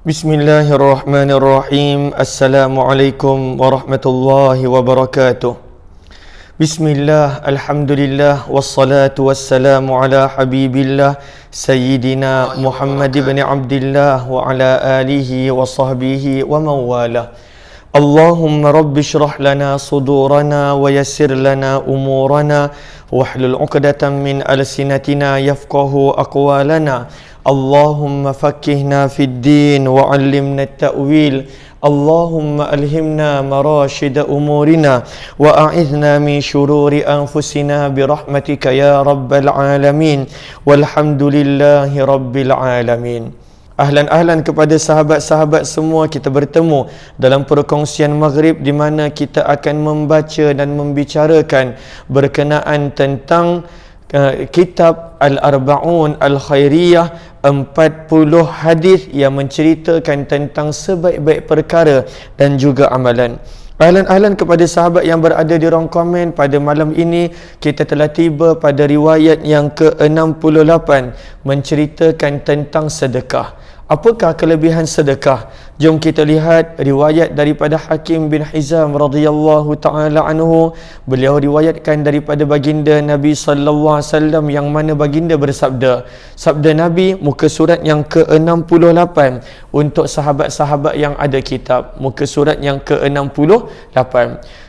Bismillahirrahmanirrahim. Assalamualaikum warahmatullahi wabarakatuh. Bismillah, alhamdulillah, wassalatu wassalamu ala habibillah Sayyidina Muhammad ibn Abdillah wa ala alihi wa sahbihi wa mawalah. Allahumma rabbi syrah lana sudurana wa yassir lana umurana wahlul uqdatan min alsinatina yafqahu aqwalana. Allahumma fakkihna fid din wa 'allimna at-ta'wil. Allahumma alhimna marashid umurina wa a'idhna min shururi anfusina birahmatika ya rabbal alamin. Walhamdulillahi rabbil alamin. Ahlan kepada sahabat-sahabat semua, kita bertemu dalam perkongsian maghrib di mana kita akan membaca dan membicarakan berkenaan tentang kitab Al-Arba'un Al-Khairiyah, 40 hadis yang menceritakan tentang sebaik-baik perkara dan juga amalan. Ahlan kepada sahabat yang berada di ruang komen, pada malam ini kita telah tiba pada riwayat yang ke-68 menceritakan tentang sedekah. Apakah kelebihan sedekah? Jom kita lihat riwayat daripada Hakim bin Hizam radhiyallahu taala anhu. Beliau riwayatkan daripada baginda Nabi sallallahu alaihi wasallam yang mana baginda bersabda. Sabda Nabi, muka surat yang ke-68 untuk sahabat-sahabat yang ada kitab. Muka surat yang ke-68.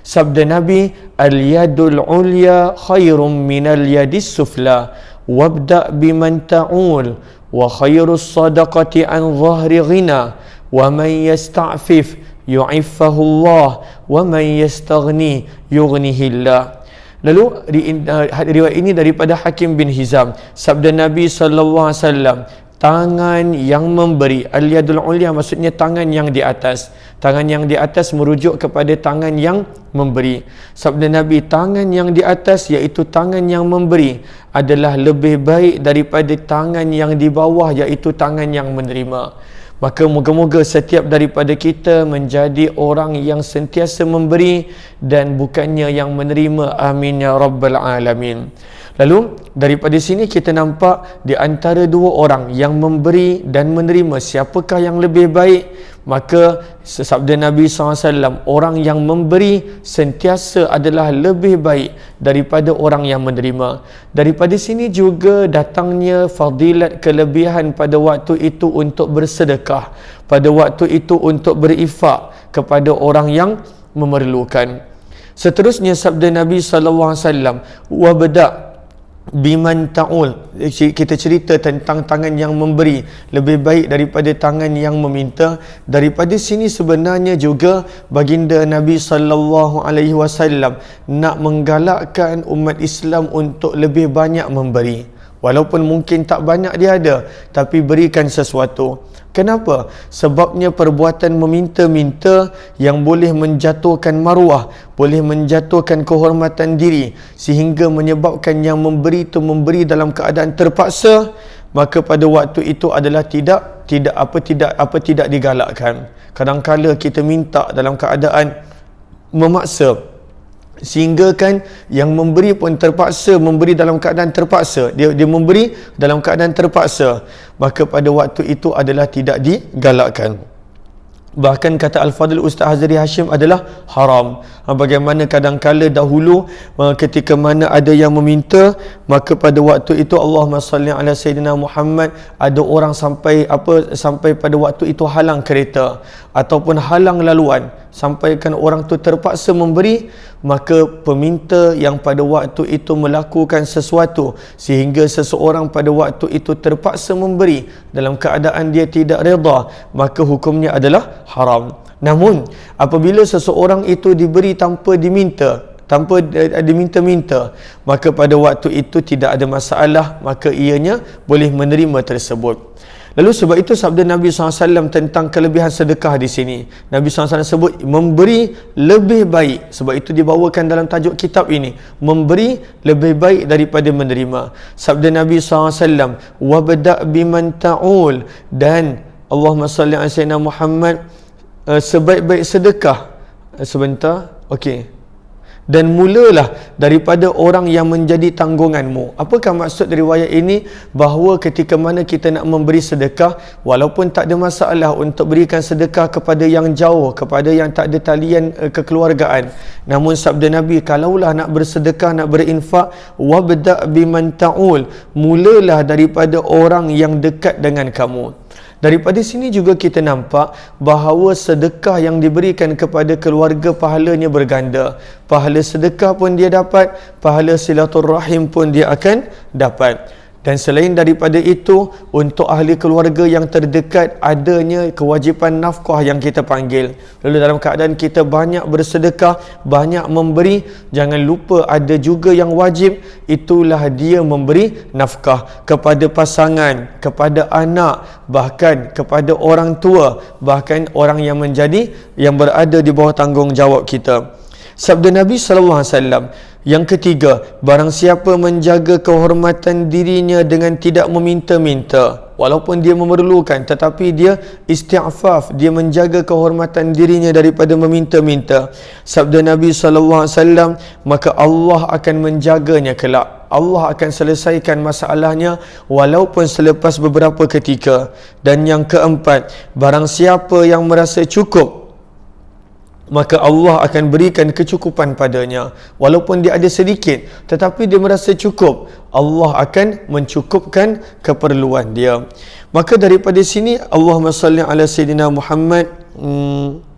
Sabda Nabi, al-yadul ulya khairum minal yadis sufla wabda biman ta'ul wa khairus sadaqati an zahri ghina wa man yasta'fif yu'iffahu Allah wa man yastaghni yughnihi Allah. Lalu riwayat ini daripada Hakim bin Hizam. Sabda Nabi sallallahu alaihi wasallam, tangan yang memberi, al-yadul ulya maksudnya tangan yang di atas. Tangan yang di atas merujuk kepada tangan yang memberi. Sabda Nabi, tangan yang di atas iaitu tangan yang memberi adalah lebih baik daripada tangan yang di bawah iaitu tangan yang menerima. Maka moga-moga setiap daripada kita menjadi orang yang sentiasa memberi dan bukannya yang menerima. Amin ya rabbal alamin. Lalu daripada sini kita nampak di antara dua orang yang memberi dan menerima, siapakah yang lebih baik? Maka sabda Nabi SAW, orang yang memberi sentiasa adalah lebih baik daripada orang yang menerima. Daripada sini juga datangnya fadilat kelebihan pada waktu itu untuk bersedekah, pada waktu itu untuk berinfak kepada orang yang memerlukan. Seterusnya sabda Nabi SAW, wabda' biman ta'ul. Kita cerita tentang tangan yang memberi lebih baik daripada tangan yang meminta. Daripada sini sebenarnya juga baginda Nabi sallallahu alaihi wasallam nak menggalakkan umat Islam untuk lebih banyak memberi. Walaupun mungkin tak banyak dia ada, tapi berikan sesuatu. Kenapa? Sebabnya perbuatan meminta-minta yang boleh menjatuhkan maruah, boleh menjatuhkan kehormatan diri, sehingga menyebabkan yang memberi itu memberi dalam keadaan terpaksa, maka pada waktu itu adalah tidak digalakkan. Kadang-kala kita minta dalam keadaan memaksa, sehingga kan yang memberi pun terpaksa memberi dalam keadaan terpaksa. Dia memberi dalam keadaan terpaksa, maka pada waktu itu adalah tidak digalakkan. Bahkan kata Al-Fadhil Ustaz Hazri Hashim adalah haram. Bagaimana kadang-kala dahulu ketika mana ada yang meminta, maka pada waktu itu Allahumma salli ala Sayyidina Muhammad, ada orang sampai pada waktu itu halang kereta ataupun halang laluan, sampaikan orang tu terpaksa memberi, maka peminta yang pada waktu itu melakukan sesuatu sehingga seseorang pada waktu itu terpaksa memberi dalam keadaan dia tidak redha, maka hukumnya adalah haram. Namun apabila seseorang itu diberi tanpa diminta-minta, maka pada waktu itu tidak ada masalah, maka ianya boleh menerima tersebut. Lalu sebab itu sabda Nabi SAW tentang kelebihan sedekah di sini. Nabi SAW sebut memberi lebih baik. Sebab itu dibawakan dalam tajuk kitab ini, memberi lebih baik daripada menerima. Sabda Nabi SAW, wabda' biman ta'ul, dan Allahumma salli ala Sayyidina Muhammad, sebaik-baik sedekah. Sebentar, okey. dan mulalah daripada orang yang menjadi tanggunganmu. Apakah maksud dari riwayat ini? Bahawa ketika mana kita nak memberi sedekah, walaupun tak ada masalah untuk berikan sedekah kepada yang jauh, kepada yang tak ada talian kekeluargaan, namun sabda Nabi, kalaulah nak bersedekah, nak berinfak, wabda' biman ta'ul, mulalah daripada orang yang dekat dengan kamu. Daripada sini juga kita nampak bahawa sedekah yang diberikan kepada keluarga pahalanya berganda. Pahala sedekah pun dia dapat, pahala silaturrahim pun dia akan dapat. Dan selain daripada itu, untuk ahli keluarga yang terdekat adanya kewajipan nafkah yang kita panggil. Lalu dalam keadaan kita banyak bersedekah, banyak memberi, jangan lupa ada juga yang wajib, itulah dia memberi nafkah kepada pasangan, kepada anak, bahkan kepada orang tua, bahkan orang yang berada di bawah tanggungjawab kita. Sabda Nabi SAW yang ketiga, barang siapa menjaga kehormatan dirinya dengan tidak meminta-minta, walaupun dia memerlukan, tetapi dia isti'faf, dia menjaga kehormatan dirinya daripada meminta-minta. Sabda Nabi SAW, maka Allah akan menjaganya kelak. Allah akan selesaikan masalahnya walaupun selepas beberapa ketika. Dan yang keempat, barang siapa yang merasa cukup, maka Allah akan berikan kecukupan padanya. Walaupun dia ada sedikit, tetapi dia merasa cukup, Allah akan mencukupkan keperluan dia. Maka daripada sini, Allahumma salli ala Sayyidina Muhammad.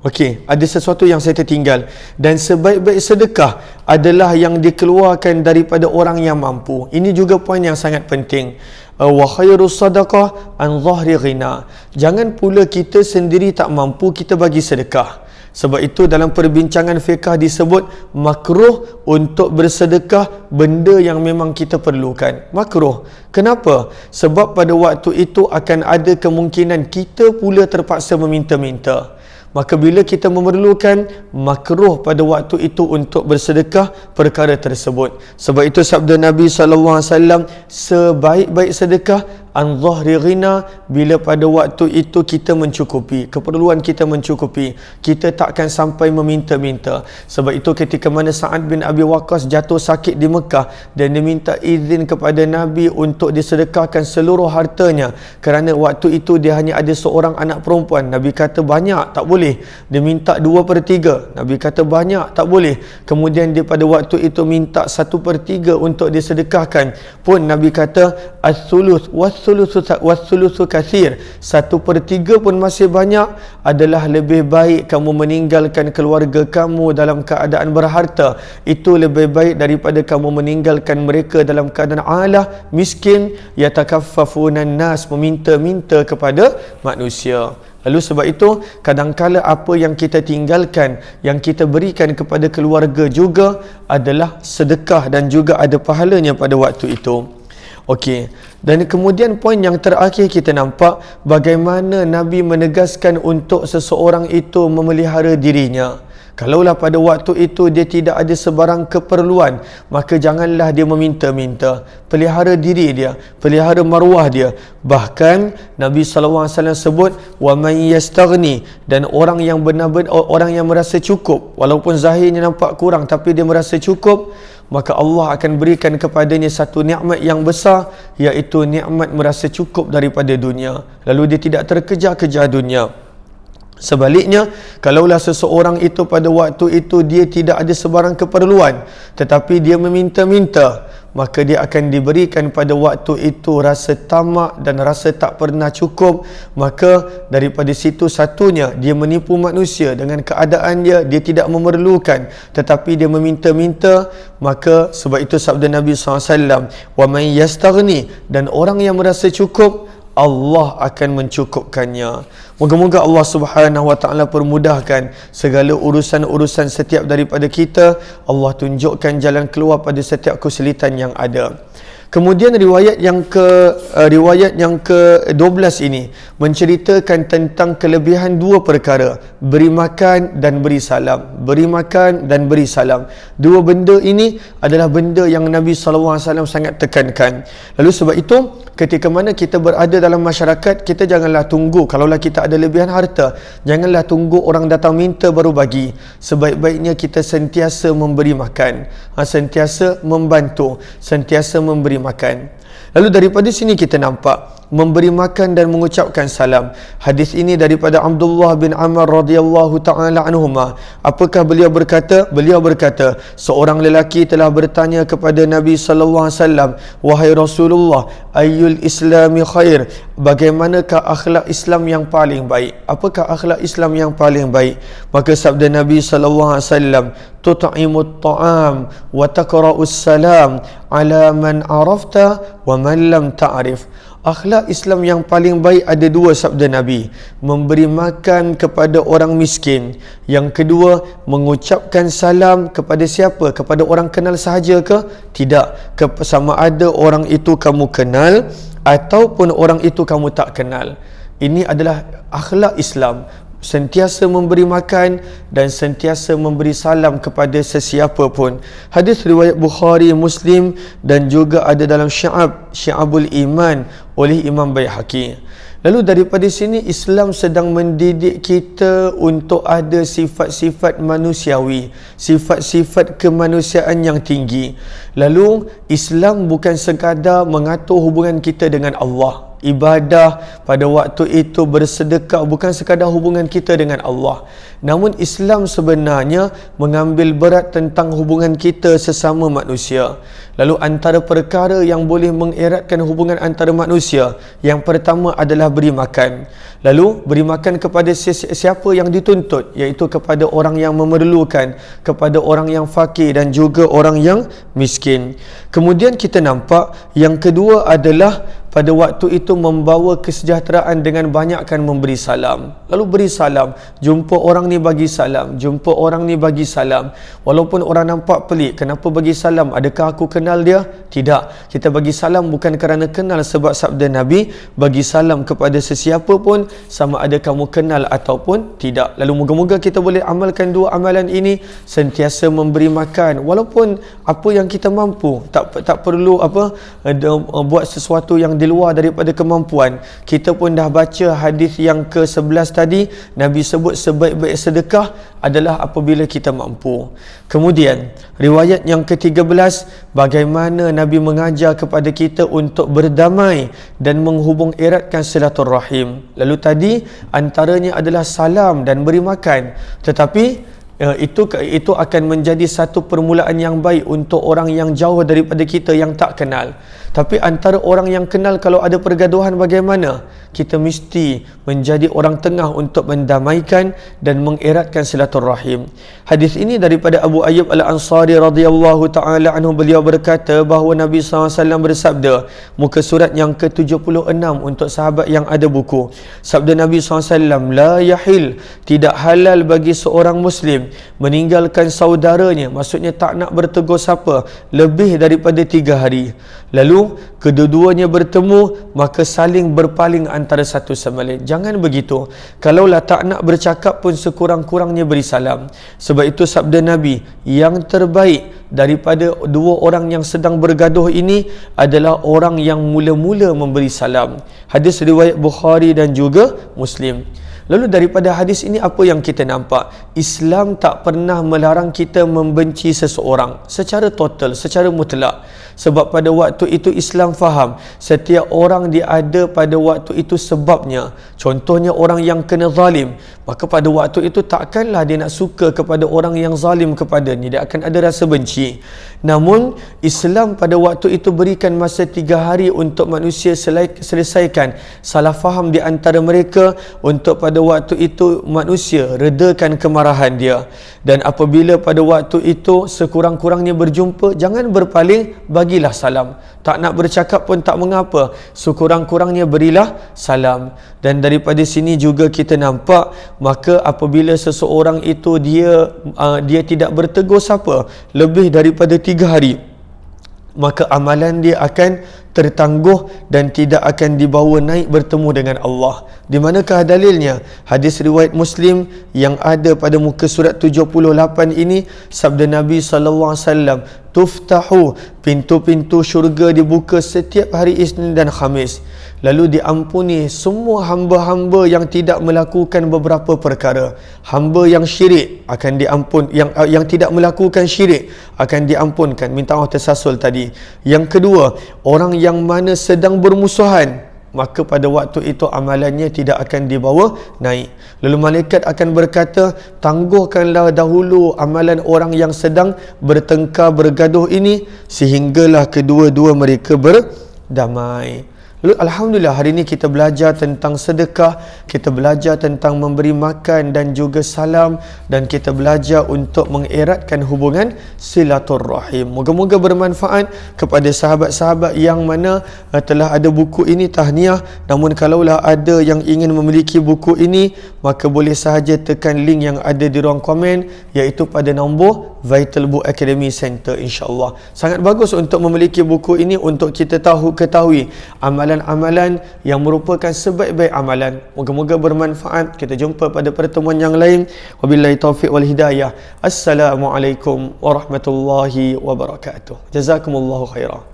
Okey, ada sesuatu yang saya tertinggal. Dan sebaik-baik sedekah adalah yang dikeluarkan daripada orang yang mampu. Ini juga poin yang sangat penting. Wa khairus sadaqah an zahri ghina. Jangan pula kita sendiri tak mampu, kita bagi sedekah. Sebab itu dalam perbincangan fiqh disebut makruh untuk bersedekah benda yang memang kita perlukan. Makruh. Kenapa? Sebab pada waktu itu akan ada kemungkinan kita pula terpaksa meminta-minta. Maka bila kita memerlukan, makruh pada waktu itu untuk bersedekah perkara tersebut. Sebab itu sabda Nabi SAW, sebaik-baik sedekah an zahri ghina, bila pada waktu itu kita mencukupi, keperluan kita mencukupi, kita takkan sampai meminta-minta. Sebab itu ketika mana Sa'ad bin Abi Waqqas jatuh sakit di Mekah dan dia minta izin kepada Nabi untuk disedekahkan seluruh hartanya, kerana waktu itu dia hanya ada seorang anak perempuan. Nabi kata banyak, tak boleh. Dia minta 2/3, Nabi kata banyak, tak boleh. Kemudian dia pada waktu itu minta 1/3 untuk disedekahkan, pun Nabi kata as-sulus was-sulusu kathir, 1/3 pun masih banyak. Adalah lebih baik kamu meninggalkan keluarga kamu dalam keadaan berharta, itu lebih baik daripada kamu meninggalkan mereka dalam keadaan alah, miskin, yatakaffafunan nas, meminta-minta kepada manusia. Lalu sebab itu, kadangkala apa yang kita tinggalkan, yang kita berikan kepada keluarga juga adalah sedekah dan juga ada pahalanya pada waktu itu. Okey. Dan kemudian poin yang terakhir kita nampak bagaimana Nabi menegaskan untuk seseorang itu memelihara dirinya. Kalaulah pada waktu itu dia tidak ada sebarang keperluan, maka janganlah dia meminta-minta. Pelihara diri dia, pelihara maruah dia. Bahkan Nabi SAW sebut, wa man yastaghni, dan orang yang benar-benar, orang yang merasa cukup, walaupun zahirnya nampak kurang tapi dia merasa cukup, maka Allah akan berikan kepadanya satu nikmat yang besar, iaitu nikmat merasa cukup daripada dunia. Lalu dia tidak terkejar-kejar dunia. Sebaliknya, kalaulah seseorang itu pada waktu itu dia tidak ada sebarang keperluan, tetapi dia meminta-minta, maka dia akan diberikan pada waktu itu rasa tamak dan rasa tak pernah cukup. Maka daripada situ satunya, dia menipu manusia dengan keadaan dia tidak memerlukan, tetapi dia meminta-minta. Maka sebab itu sabda Nabi SAW, wa man yastaghni, dan orang yang merasa cukup, Allah akan mencukupkannya. Moga-moga Allah Subhanahu wa taala permudahkan segala urusan-urusan setiap daripada kita. Allah tunjukkan jalan keluar pada setiap kesulitan yang ada. Kemudian riwayat yang ke-12 ini menceritakan tentang kelebihan dua perkara, beri makan dan beri salam. Beri makan dan beri salam. Dua benda ini adalah benda yang Nabi SAW sangat tekankan. Lalu sebab itu, ketika mana kita berada dalam masyarakat, kita janganlah tunggu, kalaulah kita ada lebihan harta, janganlah tunggu orang datang minta baru bagi. Sebaik-baiknya kita sentiasa memberi makan, sentiasa membantu, sentiasa memberi makan. Lalu daripada sini kita nampak memberi makan dan mengucapkan salam. Hadis ini daripada Abdullah bin Amr radhiyallahu taala anhuma. Apakah beliau berkata? Beliau berkata, seorang lelaki telah bertanya kepada Nabi sallallahu alaihi wasallam, wahai Rasulullah, ayyul islami khair? Bagaimanakah akhlak Islam yang paling baik? Apakah akhlak Islam yang paling baik? Maka sabda Nabi sallallahu alaihi wasallam, tut'imut ta'am wa taqra'us salam ala man arafta wa man lam ta'rif. Akhlak Islam yang paling baik ada dua, sabda Nabi. Memberi makan kepada orang miskin. Yang kedua, mengucapkan salam kepada siapa? Kepada orang kenal sahaja ke? Tidak. Sama ada orang itu kamu kenal ataupun orang itu kamu tak kenal. Ini adalah akhlak Islam. Sentiasa memberi makan dan sentiasa memberi salam kepada sesiapa pun. Hadis riwayat Bukhari, Muslim dan juga ada dalam Syu'abul Iman oleh Imam Baihaqi. Lalu daripada sini Islam sedang mendidik kita untuk ada sifat-sifat manusiawi, sifat-sifat kemanusiaan yang tinggi. Lalu Islam bukan sekadar mengatur hubungan kita dengan Allah. Ibadah pada waktu itu, bersedekah bukan sekadar hubungan kita dengan Allah. Namun Islam sebenarnya mengambil berat tentang hubungan kita sesama manusia. Lalu antara perkara yang boleh mengeratkan hubungan antara manusia, yang pertama adalah beri makan. Lalu beri makan kepada siapa yang dituntut, iaitu kepada orang yang memerlukan, kepada orang yang fakir dan juga orang yang miskin. Kemudian kita nampak yang kedua adalah pada waktu itu membawa kesejahteraan dengan banyakkan memberi salam. Lalu beri salam, jumpa orang ni bagi salam, jumpa orang ni bagi salam. Walaupun orang nampak pelik, kenapa bagi salam? Adakah aku kenal dia? Tidak. Kita bagi salam bukan kerana kenal, sebab sabda Nabi, bagi salam kepada sesiapa pun sama ada kamu kenal ataupun tidak. Lalu moga-moga kita boleh amalkan dua amalan ini, sentiasa memberi makan walaupun apa yang kita mampu, tak perlu buat sesuatu yang di luar daripada kemampuan. Kita pun dah baca hadis yang ke-11 tadi, Nabi sebut sebaik-baik sedekah adalah apabila kita mampu. Kemudian riwayat yang ke-13, bagaimana Nabi mengajar kepada kita untuk berdamai dan menghubung eratkan silaturrahim. Lalu tadi antaranya adalah salam dan beri makan, tetapi itu akan menjadi satu permulaan yang baik untuk orang yang jauh daripada kita, yang tak kenal. Tapi antara orang yang kenal, kalau ada pergaduhan bagaimana? Kita mesti menjadi orang tengah untuk mendamaikan dan mengeratkan silaturrahim. Hadis ini daripada Abu Ayyub Al-Ansari radhiyallahu taala anhu, beliau berkata bahawa Nabi SAW bersabda, muka surat yang ke-76 untuk sahabat yang ada buku. Sabda Nabi SAW, la yahil, tidak halal bagi seorang Muslim meninggalkan saudaranya, maksudnya tak nak bertegur siapa, lebih daripada 3 hari. Lalu kedua-duanya bertemu, maka saling berpaling antara satu sama lain. Jangan begitu. Kalaulah tak nak bercakap pun sekurang-kurangnya beri salam. Sebab itu sabda Nabi, yang terbaik daripada dua orang yang sedang bergaduh ini adalah orang yang mula-mula memberi salam. Hadis riwayat Bukhari dan juga Muslim. Lalu daripada hadis ini apa yang kita nampak? Islam tak pernah melarang kita membenci seseorang secara total, secara mutlak. Sebab pada waktu itu Islam faham setiap orang dia ada pada waktu itu sebabnya. Contohnya orang yang kena zalim, maka pada waktu itu takkanlah dia nak suka kepada orang yang zalim kepadanya, dia akan ada rasa benci. Namun Islam pada waktu itu berikan masa 3 hari untuk manusia selesaikan salah faham di antara mereka, untuk pada waktu itu manusia redakan kemarahan dia. Dan apabila pada waktu itu sekurang-kurangnya berjumpa, jangan berpaling, bagilah salam. Tak nak bercakap pun tak mengapa, sekurang-kurangnya berilah salam. Dan daripada sini juga kita nampak, maka apabila seseorang itu dia tidak bertegur siapa lebih daripada 3 hari, maka amalan dia akan tertangguh dan tidak akan dibawa naik bertemu dengan Allah. Di manakah dalilnya? Hadis riwayat Muslim yang ada pada muka surat 78 ini, sabda Nabi SAW, tuftahu, pintu-pintu syurga dibuka setiap hari Isnin dan Khamis, lalu diampuni semua hamba-hamba yang tidak melakukan beberapa perkara. Hamba yang syirik akan diampun, yang tidak melakukan syirik akan diampunkan, minta Allah tersasul tadi. Yang kedua, orang yang mana sedang bermusuhan, maka pada waktu itu amalannya tidak akan dibawa naik. Lalu malaikat akan berkata, tangguhkanlah dahulu amalan orang yang sedang bertengkar, bergaduh ini, sehinggalah kedua-dua mereka berdamai. Lalu Alhamdulillah, hari ini kita belajar tentang sedekah, kita belajar tentang memberi makan dan juga salam, dan kita belajar untuk mengeratkan hubungan silaturrahim. Moga-moga bermanfaat kepada sahabat-sahabat yang mana telah ada buku ini, tahniah. Namun kalaulah ada yang ingin memiliki buku ini, maka boleh sahaja tekan link yang ada di ruang komen, iaitu pada nombor Vital Book Academy Center, insya-Allah. Sangat bagus untuk memiliki buku ini untuk kita ketahui amalan-amalan yang merupakan sebaik-baik amalan. Moga-moga bermanfaat. Kita jumpa pada pertemuan yang lain. Wabillahi taufiq wal hidayah. Assalamualaikum warahmatullahi wabarakatuh. Jazakumullahu khairan.